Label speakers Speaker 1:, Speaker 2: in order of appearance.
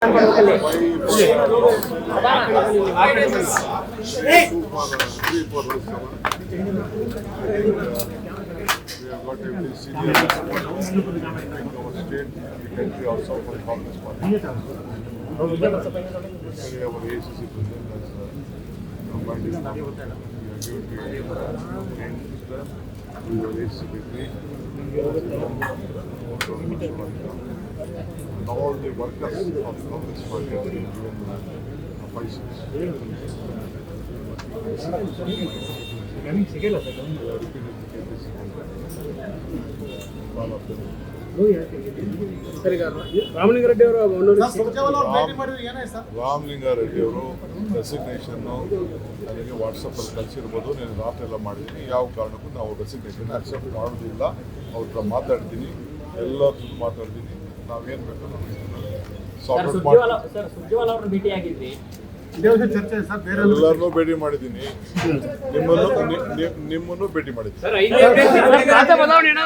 Speaker 1: We have got every senior in our state, the country also for the Congress Party. We have our ACC president as combined member. We are given to minister, we have ACC secretary, and all the workers of the Congress Party have been given 5 seats.
Speaker 2: Ramalinga Reddy ಅವರು
Speaker 1: ರಾಮಲಿಂಗಾರೆಡ್ಡಿ ಅವರು resignation ನನಗೆ ವಾಟ್ಸಪ್ಪಲ್ಲಿ ಕಳಿಸಿರ್ಬೋದು. నేను ರಾತ್ರಿ ಎಲ್ಲ ಮಾಡಿದ್ದೀನಿ. ಯಾವ ಕಾರಣಕ್ಕೂ ನಾವು ರೆಸಿಗ್ನೇಷನ್ ಅಕ್ಸೆಪ್ಟ್ ಮಾಡೋದಿಲ್ಲ. ಅವ್ರ ಹತ್ರ ಮಾತಾಡ್ತೀನಿ, ಎಲ್ಲರ ಜೊತೆ ಮಾತಾಡ್ತೀನಿ. ನಾವೇನು ಬೇಕು ಸಾರ್ಟ್ ಮಾಡ್ತೀವಿ. ಎಲ್ಲರನ್ನೂ ಭೇಟಿ ಮಾಡಿದ್ದೀನಿ, ನಿಮ್ಮನ್ನು ಭೇಟಿ ಮಾಡಿದ್ದೀನಿ.